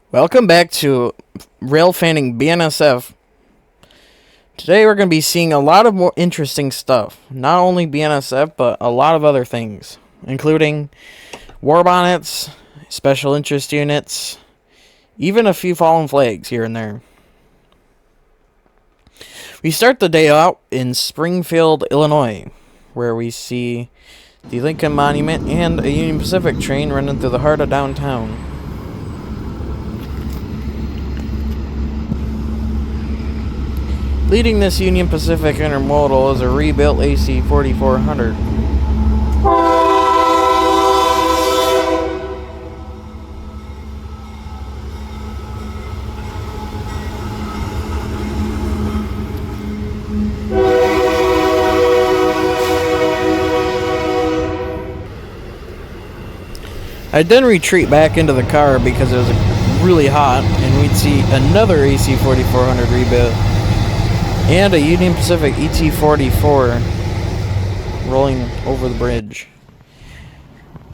Welcome back to Railfanning BNSF. Today we're going to be seeing a lot of more interesting stuff. Not only BNSF, but a lot of other things, including Warbonnets, special interest units, even a few fallen flags here and there. We start the day out in Springfield, Illinois, where we see the Lincoln Monument and a Union Pacific train running through the heart of downtown. Leading this Union Pacific intermodal is a rebuilt AC 4400. I'd then retreat back into the car because it was really hot, and we'd see another AC 4400 rebuilt and a Union Pacific ET44 rolling over the bridge.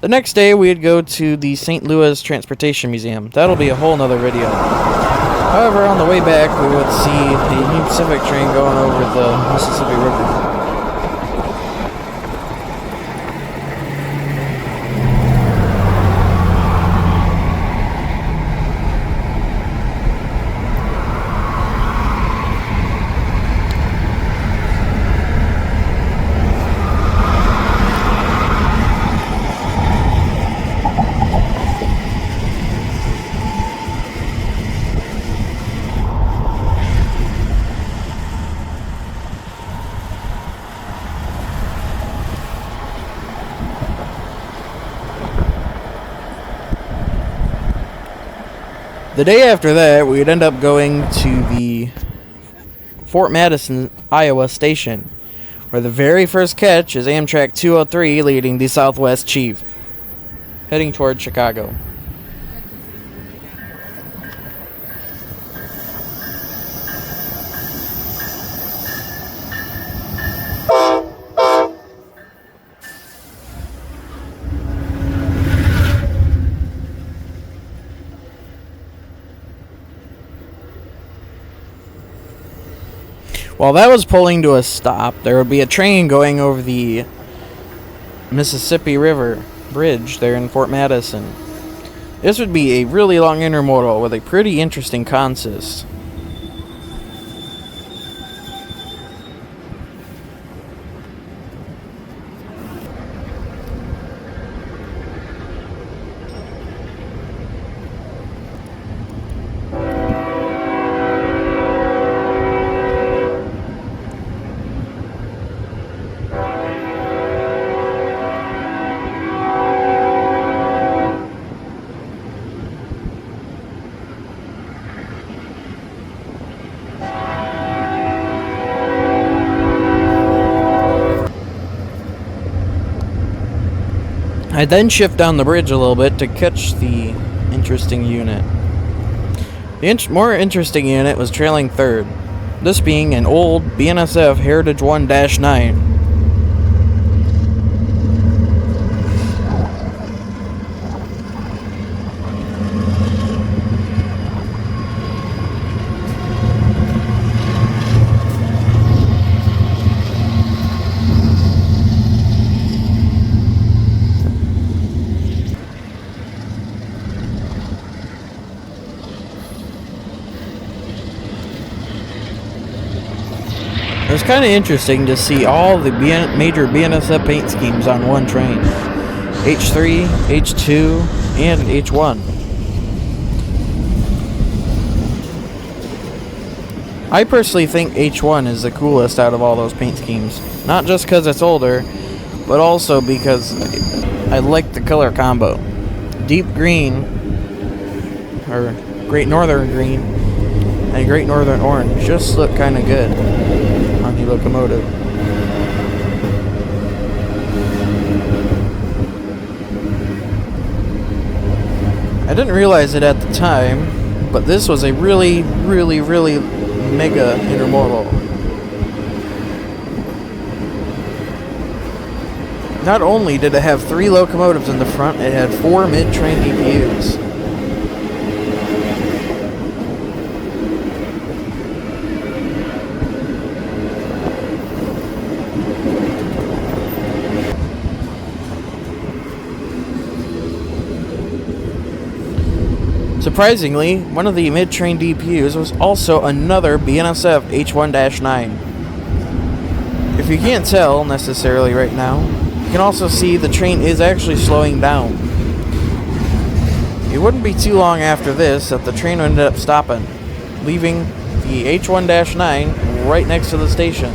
The next day we'd go to the St. Louis Transportation Museum. That'll be a whole nother video. However, on the way back we would see a Union Pacific train going over the Mississippi River. The day after that, we'd end up going to the Fort Madison, Iowa station, where the very first catch is Amtrak 203 leading the Southwest Chief, heading toward Chicago. While that was pulling to a stop, there would be a train going over the Mississippi River Bridge there in Fort Madison. This would be a really long intermodal with a pretty interesting consist. I then shift down the bridge a little bit to catch the interesting unit. The more interesting unit was trailing third, this being an old BNSF Heritage 1-9. It was kind of interesting to see all the major BNSF paint schemes on one train. H3, H2, and H1. I personally think H1 is the coolest out of all those paint schemes. Not just because it's older, but also because I like the color combo. Deep green, or Great Northern green, and Great Northern orange just look kind of good on the locomotive. I didn't realize it at the time, but this was a really mega intermodal. Not only did it have 3 locomotives in the front, it had 4 mid-train DPUs. Surprisingly, one of the mid-train DPUs was also another BNSF H1-9. If you can't tell necessarily right now, you can also see the train is actually slowing down. It wouldn't be too long after this that the train ended up stopping, leaving the H1-9 right next to the station.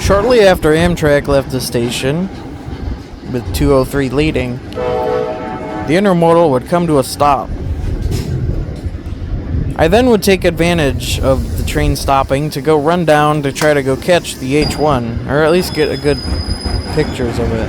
Shortly after Amtrak left the station, with 203 leading, the intermodal would come to a stop. I then would take advantage of the train stopping to go run down to try to go catch the H1, or at least get a good pictures of it.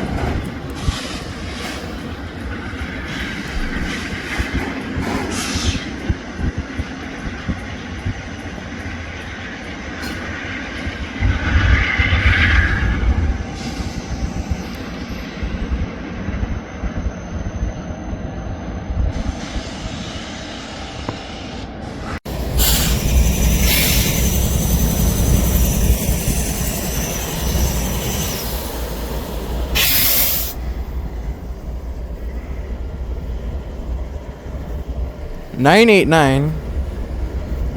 .989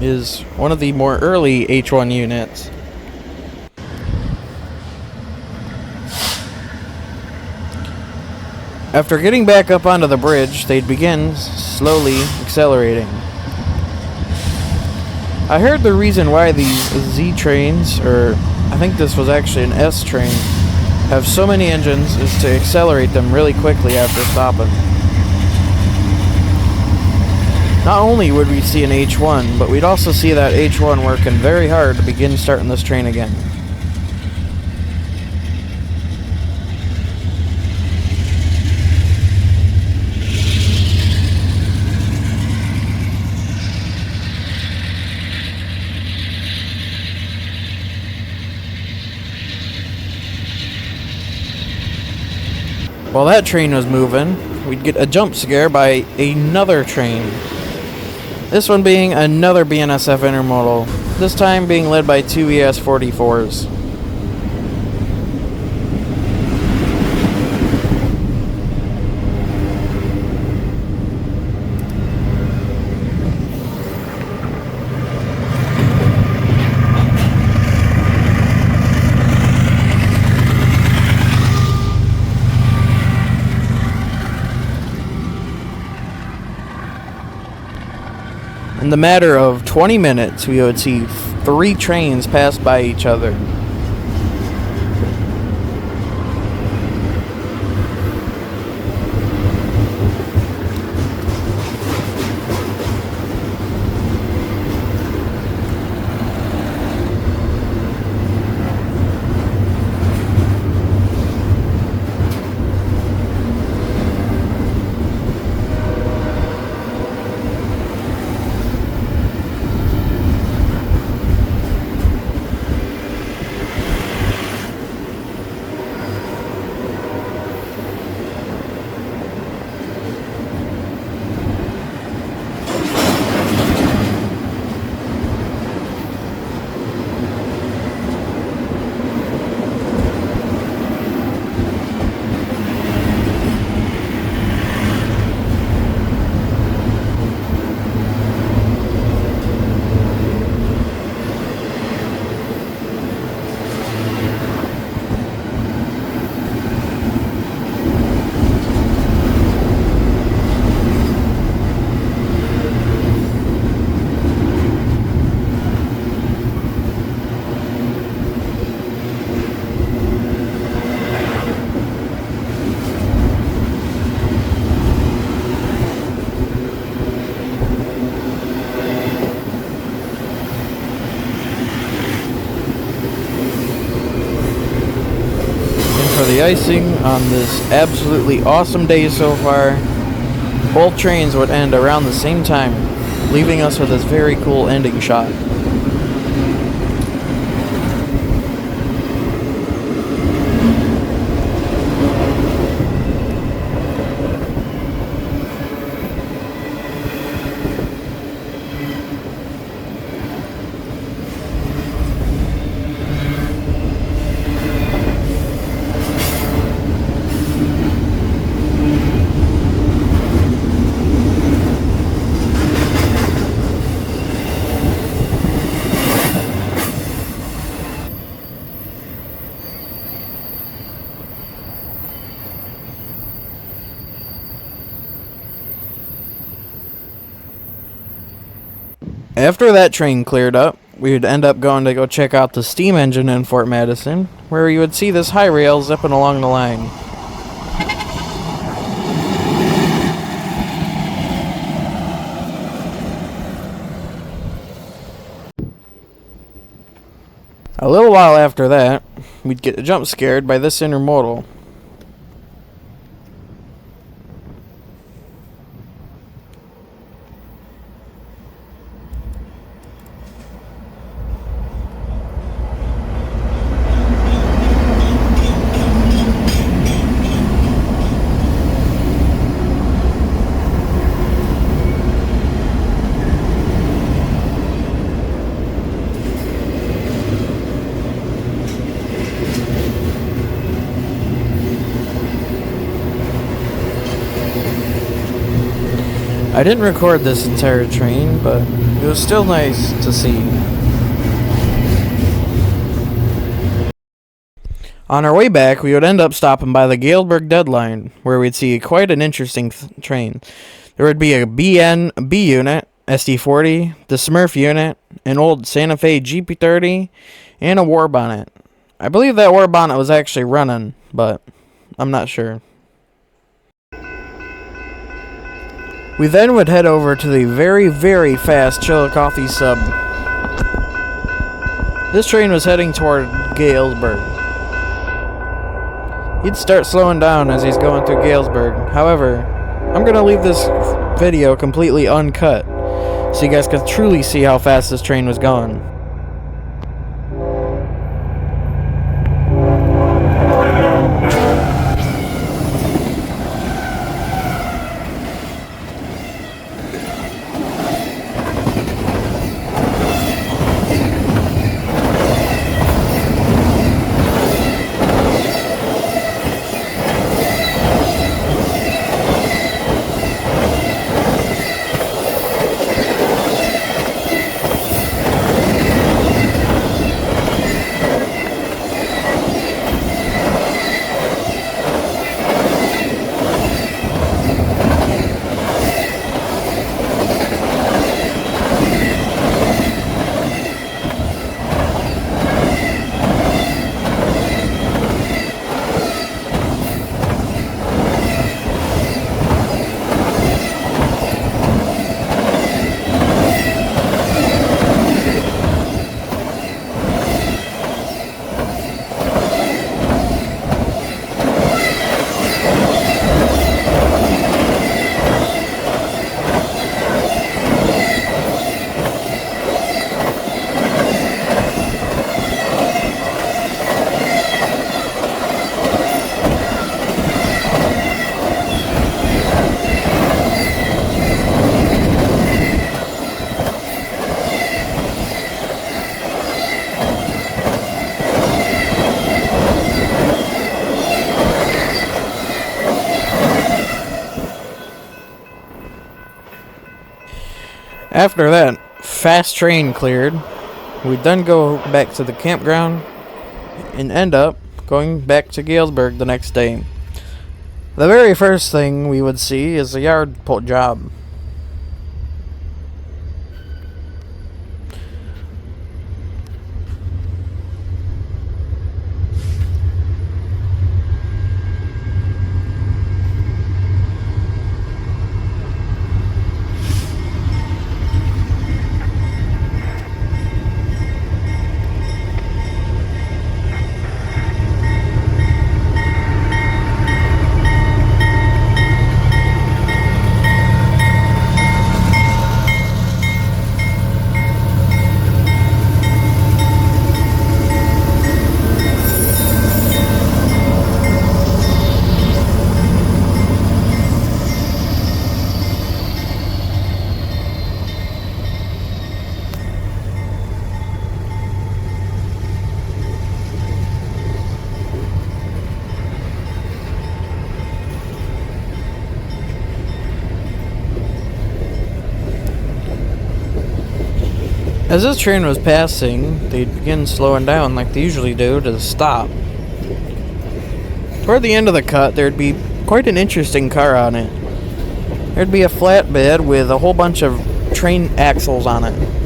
is one of the more early H1 units. After getting back up onto the bridge, they'd begin slowly accelerating. I heard the reason why these Z trains, or I think this was actually an S train, have so many engines is to accelerate them really quickly after stopping. Not only would we see an H1, but we'd also see that H1 working very hard to begin starting this train again. While that train was moving, we'd get a jump scare by another train. This one being another BNSF intermodal, this time being led by two ES44s. In the matter of 20 minutes, we would see 3 trains pass by each other. icing on this absolutely awesome day so far. Both trains would end around the same time, leaving us with this very cool ending shot. After that train cleared up, we would end up going to go check out the steam engine in Fort Madison, where you would see this high rail zipping along the line. A little while after that, we'd get jump scared by this intermodal. I didn't record this entire train, but it was still nice to see. On our way back, we would end up stopping by the Galesburg deadline, where we'd see quite an interesting train. There would be a B unit, SD40, the Smurf unit, an old Santa Fe GP30, and a Warbonnet. I believe that Warbonnet was actually running, but I'm not sure. We then would head over to the very, very fast Chillicothe sub. This train was heading toward Galesburg. He'd start slowing down as he's going through Galesburg. However, I'm going to leave this video completely uncut so you guys can truly see how fast this train was going. After that fast train cleared, we'd then go back to the campground and end up going back to Galesburg the next day. The very first thing we would see is a yard job. As this train was passing, they'd begin slowing down like they usually do to stop. Toward the end of the cut, there'd be quite an interesting car on it. There'd be a flatbed with a whole bunch of train axles on it.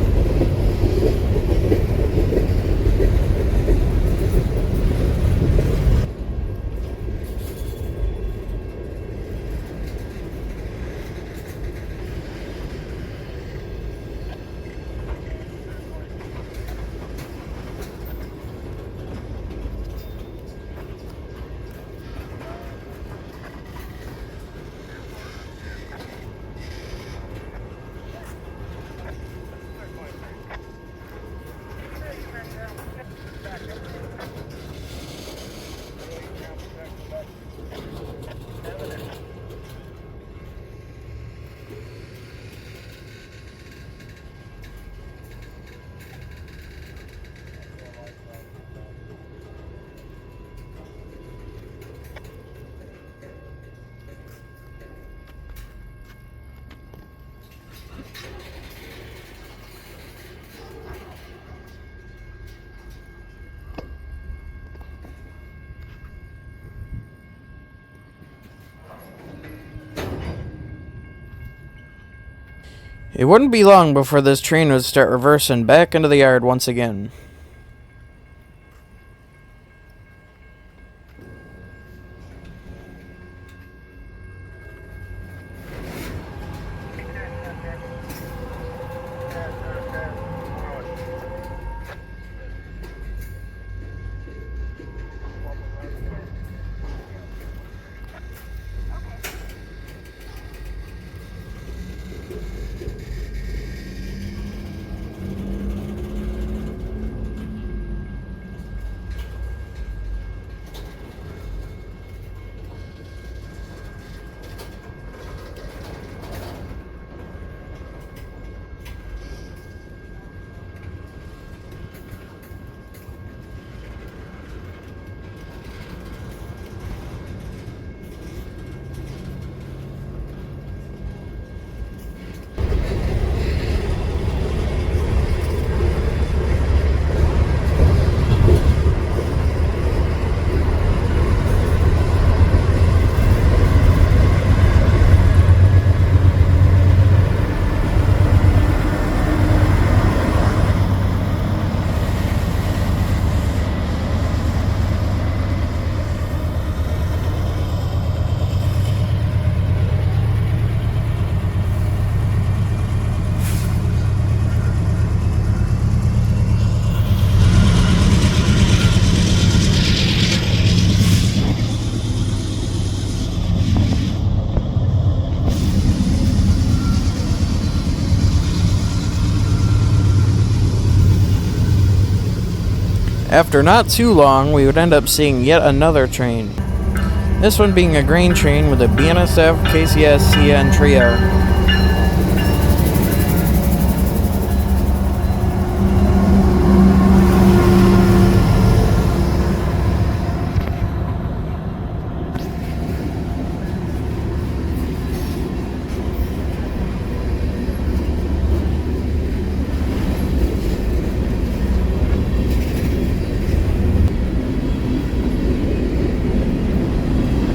It wouldn't be long before this train would start reversing back into the yard once again. After not too long, we would end up seeing yet another train. This one being a grain train with a BNSF KCS CN trio.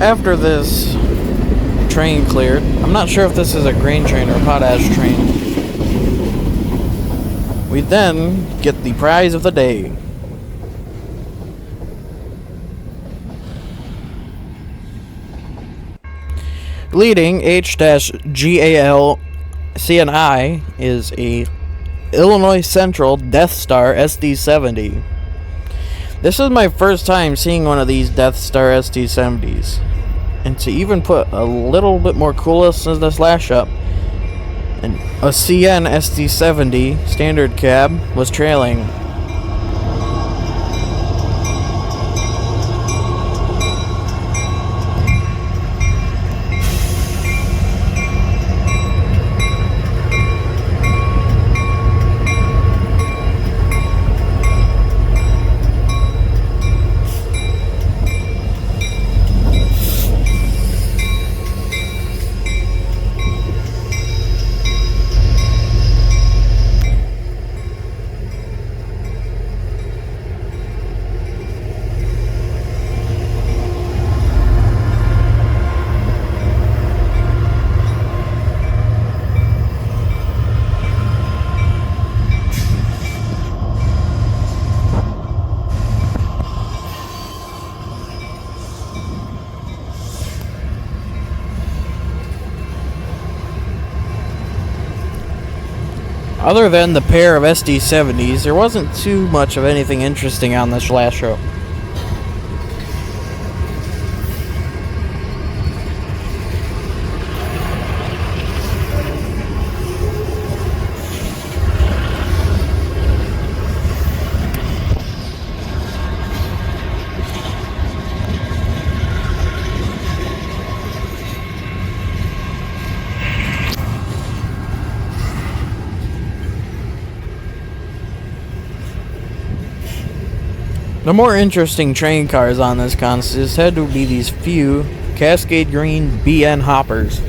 After this train cleared, I'm not sure if this is a grain train or a potash train, we then get the prize of the day. Leading H-GAL CNI is a Illinois Central Death Star SD70. This is my first time seeing one of these Death Star SD70s. And to even put a little bit more coolness in this lash up, a CN SD70 standard cab was trailing. Other than the pair of SD70s, there wasn't too much of anything interesting on this last show. The more interesting train cars on this consist had to be these few Cascade Green BN hoppers.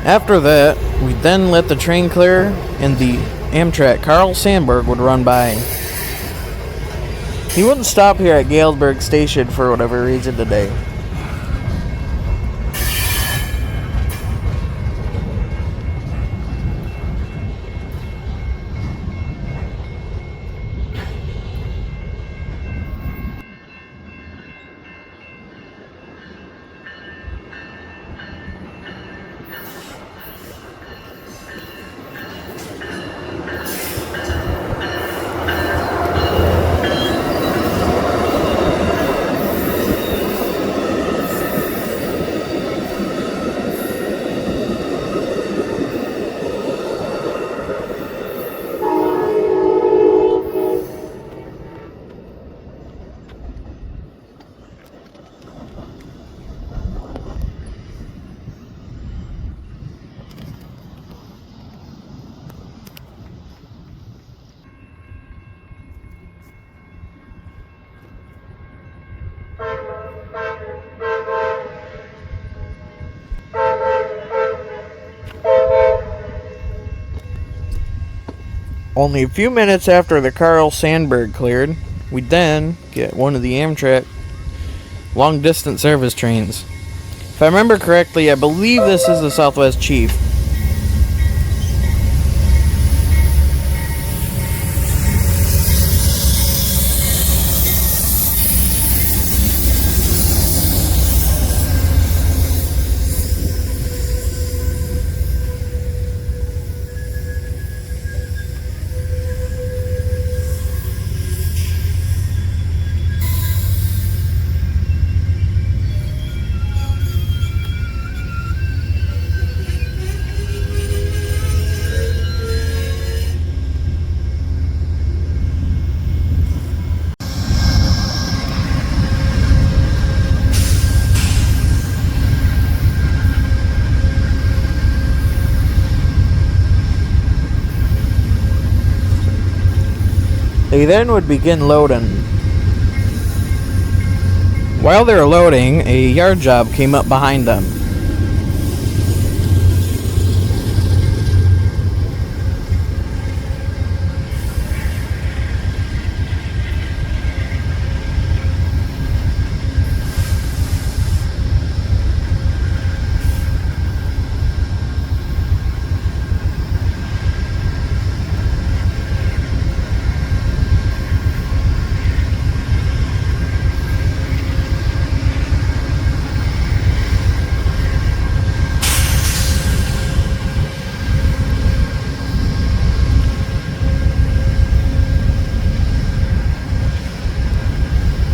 After that, we then let the train clear and the Amtrak Carl Sandburg would run by. He wouldn't stop here at Galesburg Station for whatever reason today. Only a few minutes after the Carl Sandburg cleared, we'd then get one of the Amtrak long-distance service trains. If I remember correctly, I believe this is the Southwest Chief. They then would begin loading. While they were loading, a yard job came up behind them.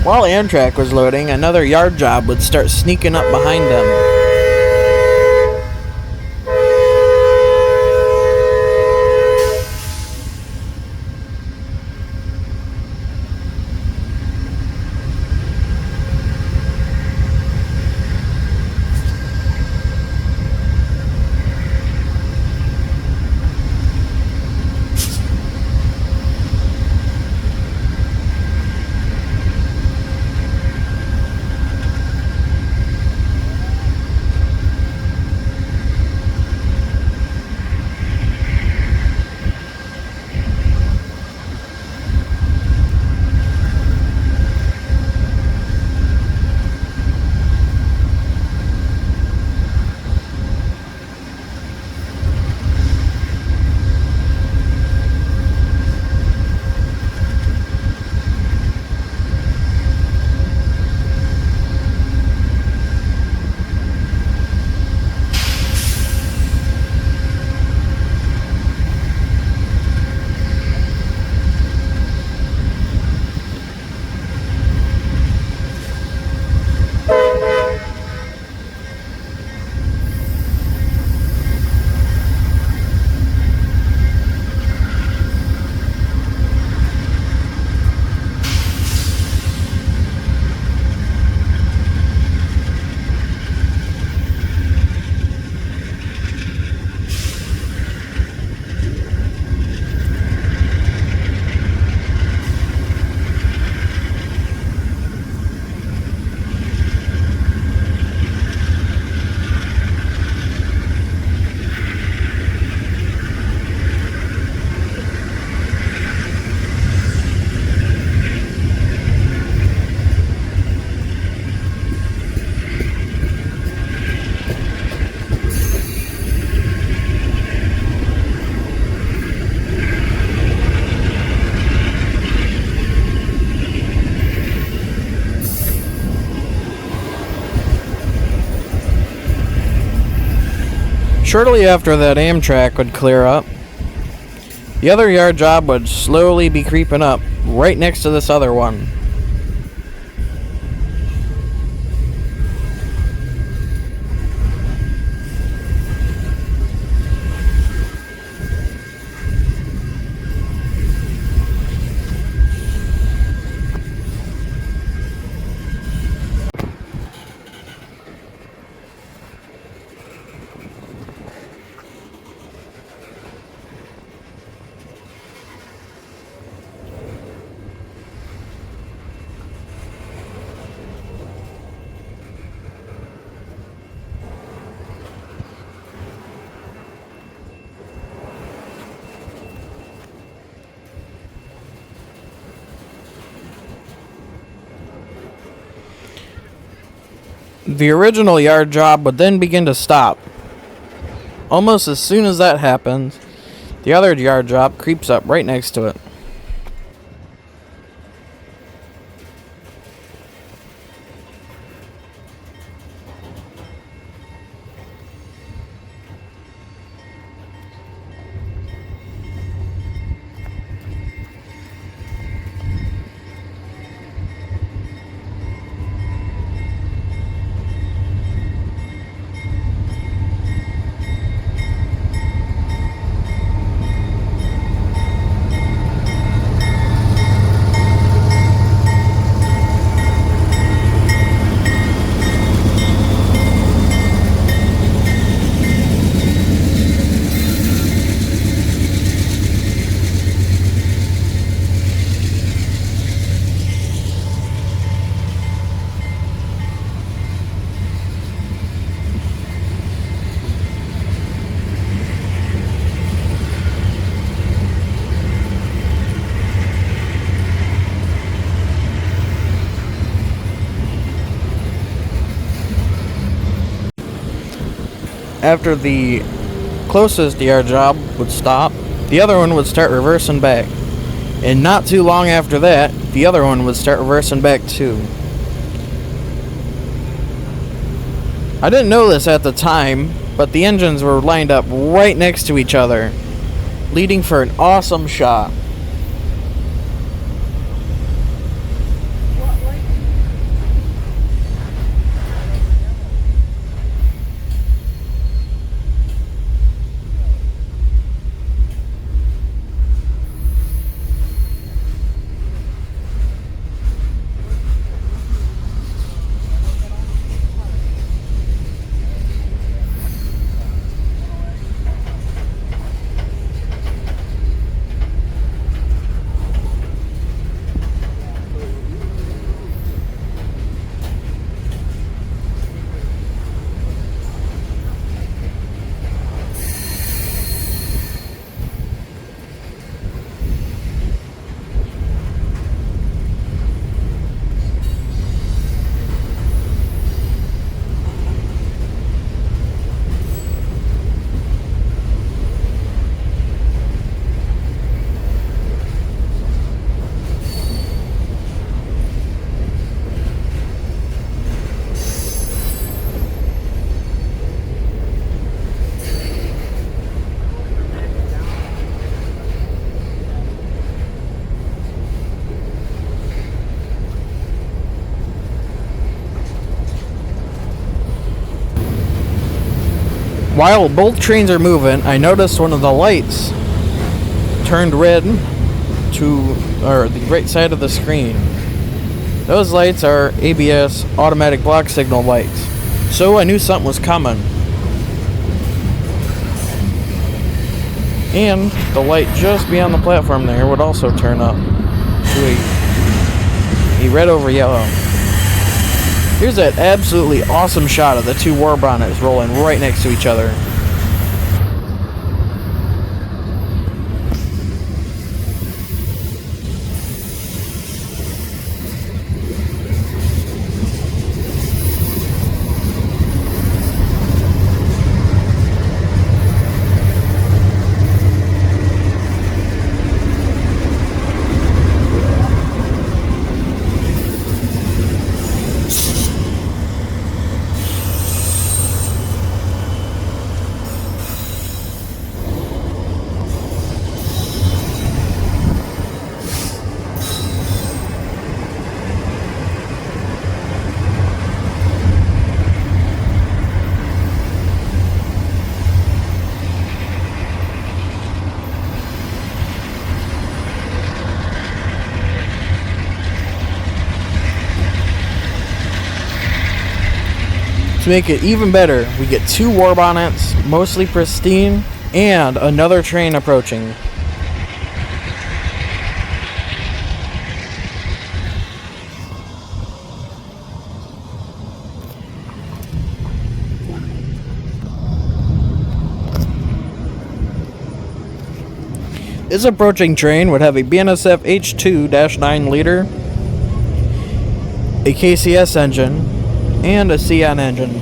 While Amtrak was loading, another yard job would start sneaking up behind them. Shortly after that Amtrak would clear up, the other yard job would slowly be creeping up right next to this other one. The original yard job would then begin to stop. Almost as soon as that happens, the other yard job creeps up right next to it. After the closest yard job would stop, the other one would start reversing back. And not too long after that, the other one would start reversing back too. I didn't know this at the time, but the engines were lined up right next to each other, leading for an awesome shot. While both trains are moving, I noticed one of the lights turned red to the right side of the screen. Those lights are ABS automatic block signal lights, so I knew something was coming. And the light just beyond the platform there would also turn up to a red over yellow. Here's that absolutely awesome shot of the two Warbonnets rolling right next to each other. To make it even better, we get 2 Warbonnets, mostly pristine, and another train approaching. This approaching train would have a BNSF H2-9 liter, a KCS engine, and a CN engine.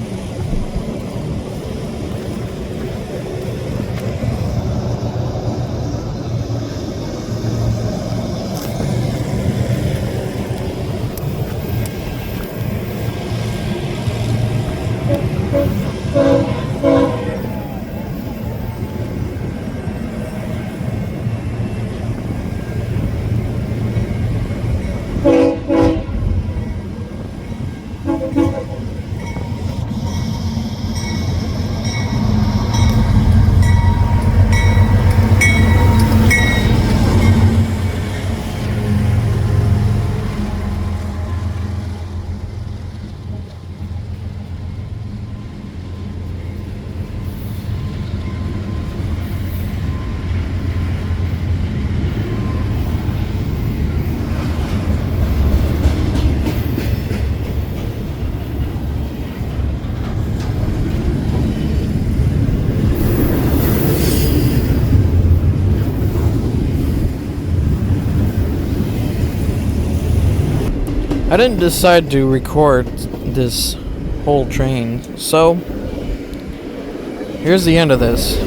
I didn't decide to record this whole train, so here's the end of this.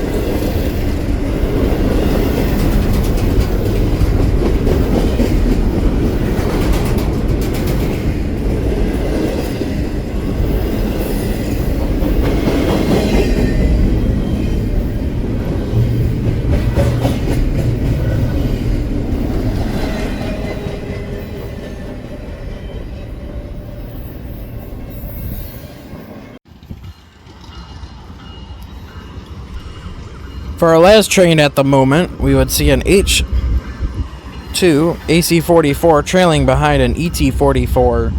For our last train at the moment, we would see an H2 AC44 trailing behind an ET44.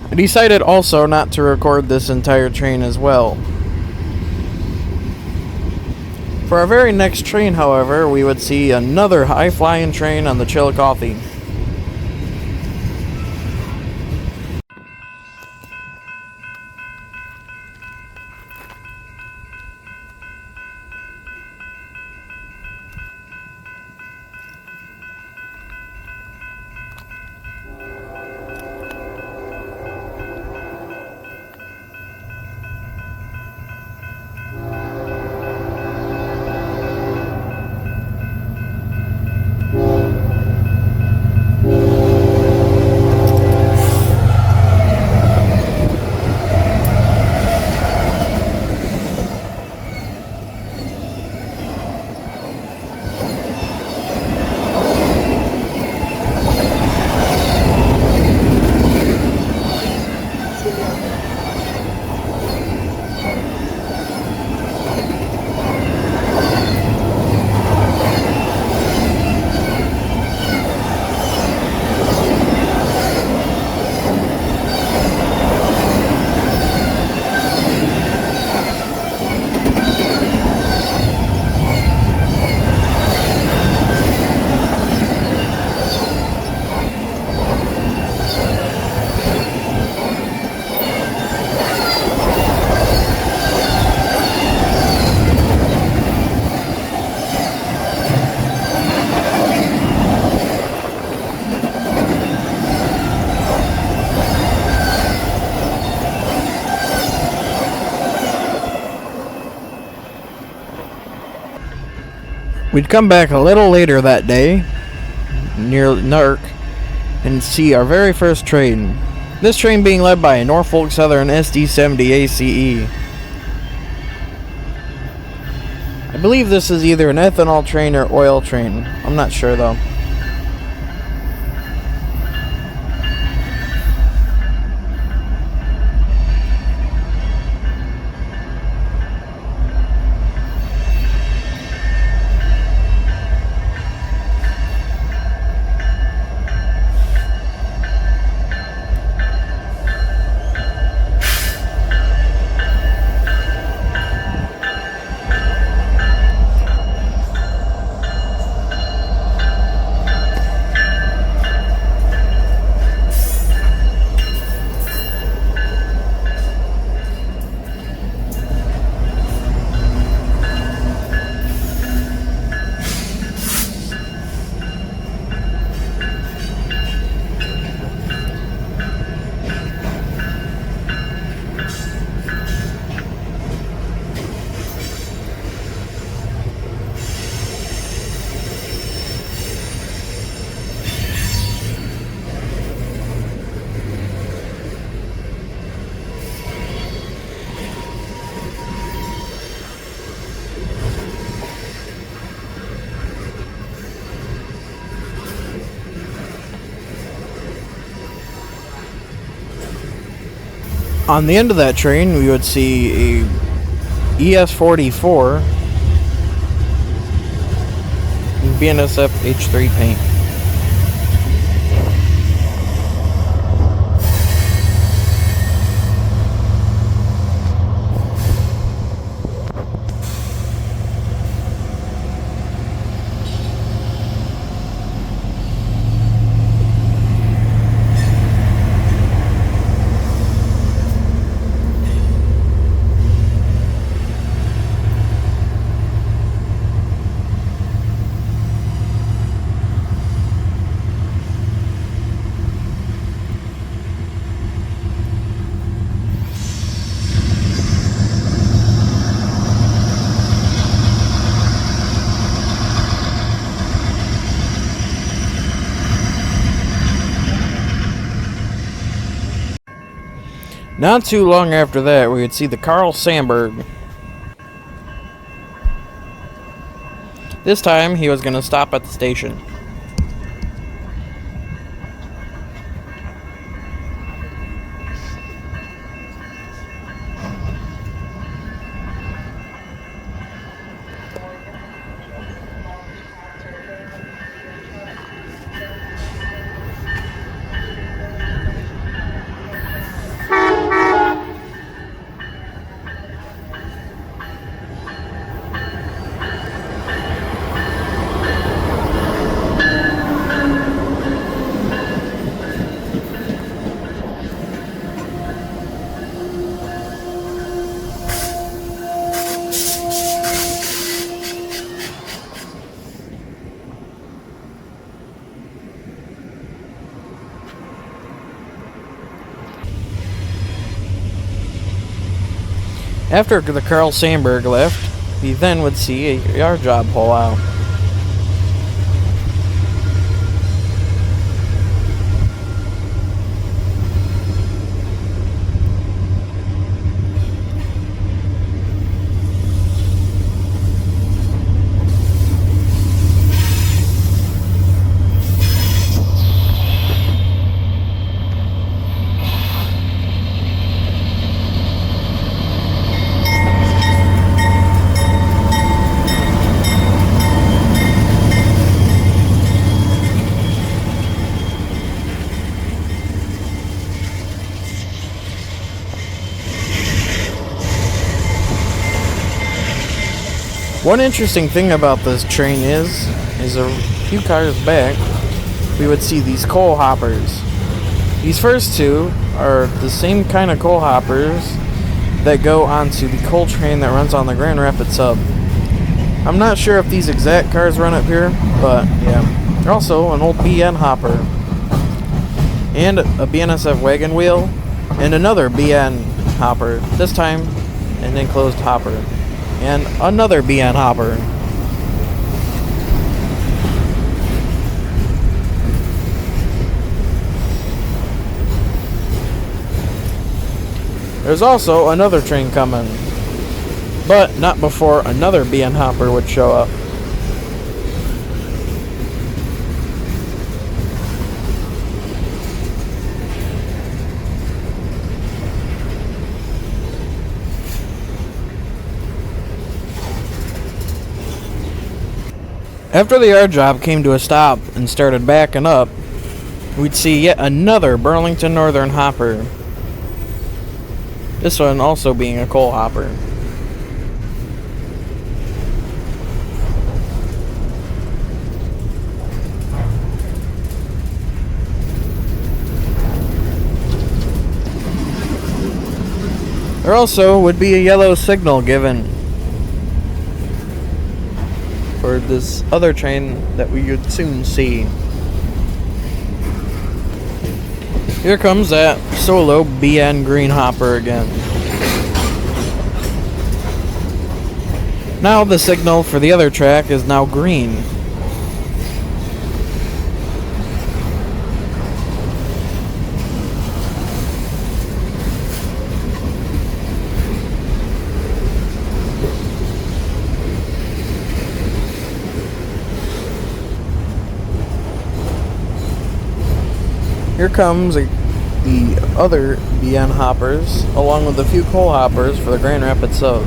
I decided also not to record this entire train as well. For our very next train, however, we would see another high-flying train on the Chillicothe. We'd come back a little later that day, near Nark, and see our very first train. This train being led by a Norfolk Southern SD70 ACE. I believe this is either an ethanol train or oil train. I'm not sure though. On the end of that train, we would see a ES44 BNSF H3 paint. Not too long after that, we would see the Carl Sandburg. This time, he was going to stop at the station. After the Carl Sandburg left, we then would see a yard job pull out. One interesting thing about this train is a few cars back, we would see these coal hoppers. These first two are the same kind of coal hoppers that go onto the coal train that runs on the Grand Rapids sub. I'm not sure if these exact cars run up here, but yeah. They're also an old BN hopper, and a BNSF wagon wheel, and another BN hopper, this time an enclosed hopper, and another BN hopper. There's also another train coming, but not before another BN hopper would show up. After the yard job came to a stop and started backing up, we'd see yet another Burlington Northern hopper. This one also being a coal hopper. There also would be a yellow signal given for this other train that we would soon see. Here comes that solo BN green hopper again. Now the signal for the other track is now green. Here comes the other BN hoppers, along with a few coal hoppers for the Grand Rapids South.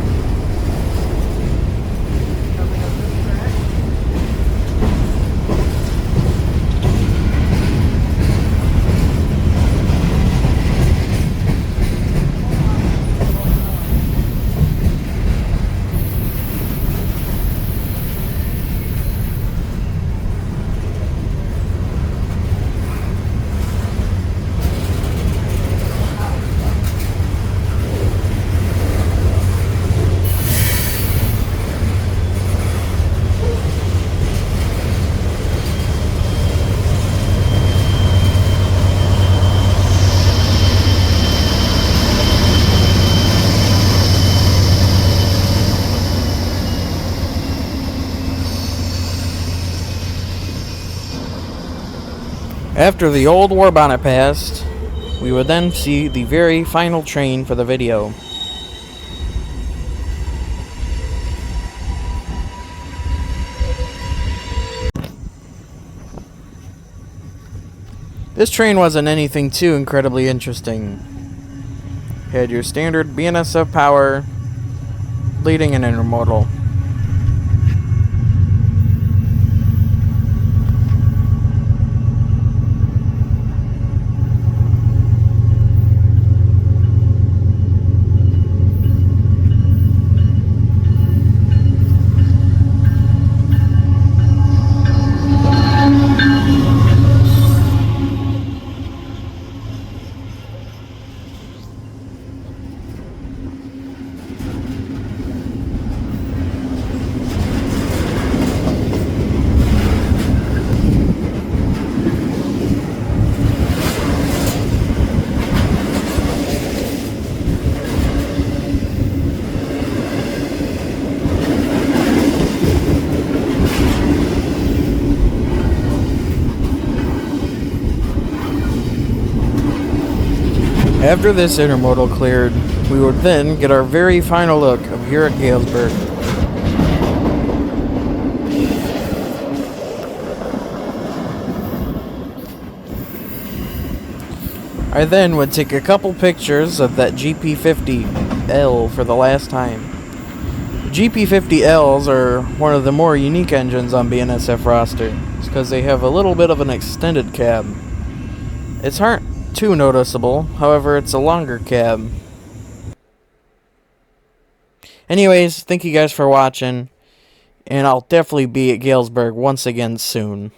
After the old Warbonnet passed, we would then see the very final train for the video. This train wasn't anything too incredibly interesting. Had your standard BNSF power, leading an intermodal. After this intermodal cleared, we would then get our very final look of here at Galesburg. I then would take a couple pictures of that GP50L for the last time. GP50Ls are one of the more unique engines on BNSF roster, because they have a little bit of an extended cab. It's hard too noticeable, however it's a longer cab. Anyways, thank you guys for watching, and I'll definitely be at Galesburg once again soon.